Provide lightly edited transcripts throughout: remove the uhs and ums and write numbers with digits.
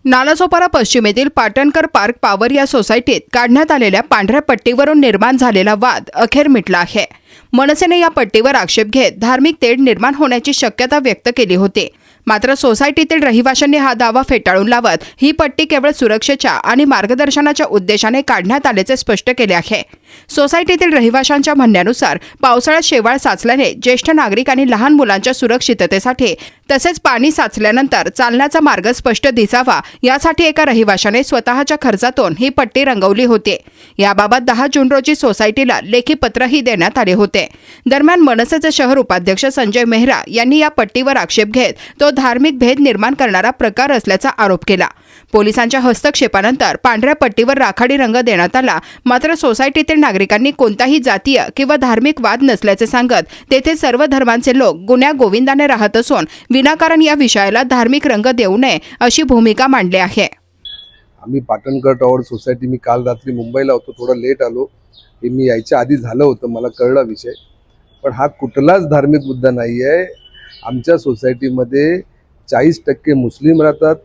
Nalasopara पश्चिमेतील Patankar park power या सोसायटीत काढण्यात आलेल्या पांढऱ्या पट्टीवरून निर्माण झालेला वाद अखेर मिटला आहे। मनसेने या पट्टीवर आक्षेप घेत धार्मिक तेढ निर्माण होण्याची शक्यता व्यक्त केली होती। मात्र सोसायटीतील रहिवाशांनी हा दावा फेटाळून लावत ही पट्टी केवळ सुरक्षेच्या आणि मार्गदर्शनाच्या उद्देशाने काढण्यात आल्याचे स्पष्ट केले आहे। सोसायटीतील रहिवाशांच्या म्हणण्यानुसार पावसाळ्यात शेवाळ साचल्याने ज्येष्ठ नागरिक आणि लहान मुलांच्या सुरक्षिततेसाठी तसेच पाणी साचल्यानंतर चालण्याचा मार्ग स्पष्ट दिसावा यासाठी एका रहिवाशाने स्वतःच्या खर्चातून ही पट्टी रंगवली होती। याबाबत 10 जून रोजी सोसायटीला लेखी पत्रही देण्यात आले होते। दरम्यान मनसेचे शहर उपाध्यक्ष संजय मेहरा यांनी या पट्टीवर आक्षेप घेत तो धार्मिक भेद निर्माण करणारा प्रकार असल्याचा आरोप केला। पोलिसांच्या हस्तक्षेपानंतर पांढऱ्या पट्टीवर राखाडी रंग देण्यात आला। मात्र सोसायटीतील नागरिकांनी कोणताही जातीय किंवा धार्मिक वाद नसल्याचे सांगत तेथे सर्व धर्मांचे लोक गुण्या गोविंदाने राहत असून विनाकारण या विषयाला धार्मिक रंग देऊ नये अशी भूमिका मांडली आहे। आम्ही पाटणकर टॉवर सोसायटी मी काल रात्री मुंबईला होतो, थोडं लेट आलो। हे मी यायच्या आधी झालं होतं, मला कळला विषय, पण हा कुठलाच धार्मिक मुद्दा नाही आहे। आमच्या सोसायटीमध्ये 40% मुस्लिम राहतात,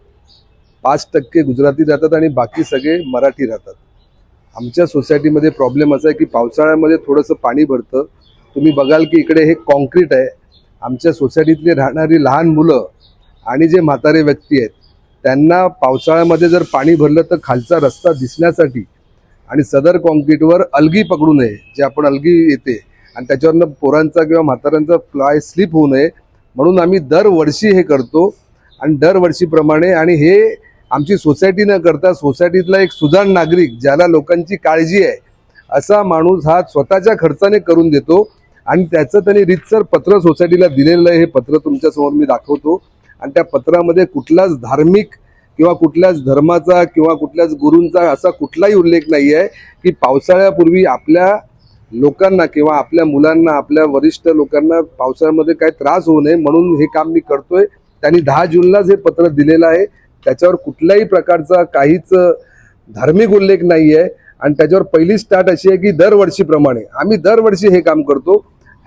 5% गुजराती राहतात आणि बाकी सगळे मराठी राहतात। आमच्या सोसायटीमध्ये प्रॉब्लेम असा आहे की पावसाळ्यामध्ये थोडंसं पाणी भरतं। तुम्ही बघाल की इकडे हे कॉन्क्रीट आहे। आमच्या सोसायटीतली राहणारी लहान मुलं आणि जे म्हातारे व्यक्ती आहेत त्यांना पावसाळ्यामध्ये जर पाणी भरलं तर खालचा रस्ता दिसण्यासाठी आणि सदर कॉन्क्रीटवर अलगी पकडू नये, जे आपण अलगी येते आणि त्याच्यावरनं पोरांचा किंवा म्हाताऱ्यांचा फ्लाय स्लिप होऊ नये म्हणून आम्ही दरवर्षी हे करतो। आणि दरवर्षीप्रमाणे आणि हे आमची सोसायटी न करता सोसायटीतला एक सुजाण नागरिक ज्याला लोकांची काळजी आहे असा माणूस हा स्वतःच्या खर्चाने करून देतो आणि त्याचं त्यांनी रीतसर पत्र सोसायटीला दिलेलं आहे। हे पत्र तुमच्यासमोर मी दाखवतो आणि त्या पत्रामध्ये कुठलाच धार्मिक किंवा कुठल्याच धर्माचा किंवा कुठल्याच गुरूंचा असा कुठलाही उल्लेख नाही आहे की पावसाळ्यापूर्वी आपल्या लोकांना किंवा आपल्या मुलांना आपल्या वरिष्ठ लोकांना पावसाळ्यामध्ये काही त्रास होऊ नये म्हणून हे काम मी करतोय। त्यांनी 10 जूनलाच हे पत्र दिलेलं आहे। त्याच्यावर कुठल्याही प्रकारचा काहीच धार्मिक उल्लेख नाही आहे आणि त्याच्यावर पहिली स्टार्ट अशी आहे की दरवर्षीप्रमाणे आम्ही दरवर्षी हे काम करतो।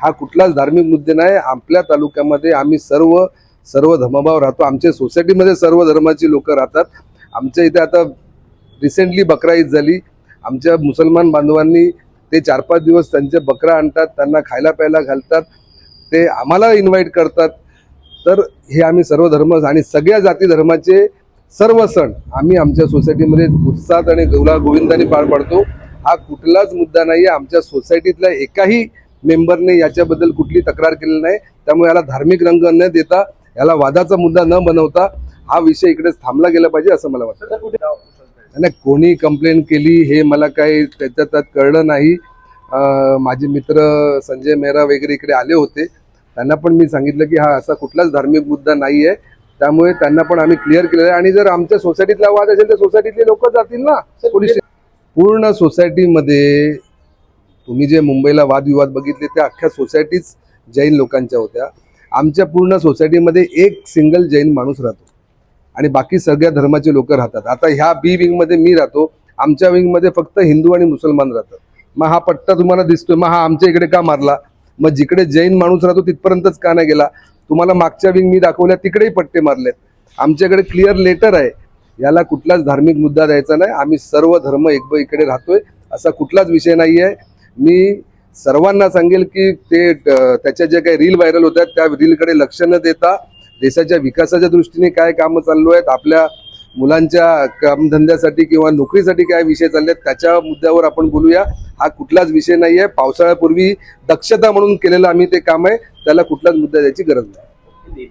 हा कुठलाच धार्मिक मुद्दे नाही। आपल्या तालुक्यामध्ये आम्ही सर्व धर्मभाव राहतो। आमच्या सोसायटीमध्ये सर्व धर्माची लोक राहतात। आमच्या इथे आता रिसेंटली बकरा ईद झाली। आमच्या मुसलमान बांधवांनी ते 4-5 दिवस त्यांचे बकरा आणतात, त्यांना खायला प्यायला घालतात, ते आम्हाला इन्व्हाइट करतात। तर हे आम्ही सर्व धर्म आणि सगळ्या जाती धर्माचे सर्व सण आम्ही आमच्या सोसायटीमध्ये उत्साहात आणि गोविंदाने पार पाडतो। हा कुठलाच मुद्दा नाही आहे। आमच्या सोसायटीतल्या एकाही मेंबरने याच्याबद्दल कुठली तक्रार केलेली नाही। त्यामुळे याला धार्मिक रंग न देता याला वादाचा मुद्दा न बनवता हा विषय इकडेच थांबला गेला पाहिजे असं मला वाटतं। आणि कोणी कंप्लेंट केली हे मला काही त्याच्यात कळलं नाही। माझे मित्र संजय मेहरा वगैरे इकडे आले होते, त्यांना पण मी सांगितलं की हा असा कुठलाच धार्मिक मुद्दा नाही आहे। त्यामुळे त्यांना पण आम्ही क्लिअर केलेलं आहे आणि जर आमच्या सोसायटीतला वाद असेल तर सोसायटीतले लोक जातील ना पोलीस। पूर्ण सोसायटीमध्ये तुम्ही जे मुंबईला वादविवाद बघितले त्या अख्ख्या सोसायटीच जैन लोकांच्या होत्या। आमच्या पूर्ण सोसायटीमध्ये एक सिंगल जैन माणूस राहतो आणि बाकी सगळ्या धर्माचे लोक राहतात। आता ह्या बी विंगमध्ये मी राहतो, आमच्या विंगमध्ये फक्त हिंदू आणि मुसलमान राहतात। मग हा पट्टा तुम्हाला दिसतोय, मग हा आमच्या इकडे का मारला? मग जिकडे जैन माणूस राहतो तिथपर्यंतच का नाही गेला? तुम्हाला मागच्या विंग मी दाखवल्या तिकडेही पट्टे मारलेत। आमच्याकडे क्लिअर लेटर आहे, याला कुठलाच धार्मिक मुद्दा द्यायचा नाही। आम्ही सर्व धर्म इकडे राहतोय, असा कुठलाच विषय नाही आहे। मी सर्वांना सांगेल की ते त्याच्या जे काही रील व्हायरल होतात त्या रीलकडे लक्ष न देता देशाच्या विकासाच्या दृष्टीने काय कामं चालू आहेत, आपल्या मुलांच्या कामधंद्यासाठी किंवा नोकरीसाठी काय विषय चालले आहेत त्याच्या मुद्द्यावर आपण बोलूया। हा कुठलाच विषय नाही आहे। पावसाळ्यापूर्वी दक्षता म्हणून केलेलं आम्ही ते काम आहे, त्याला कुठलाच मुद्दा द्यायची गरज नाही।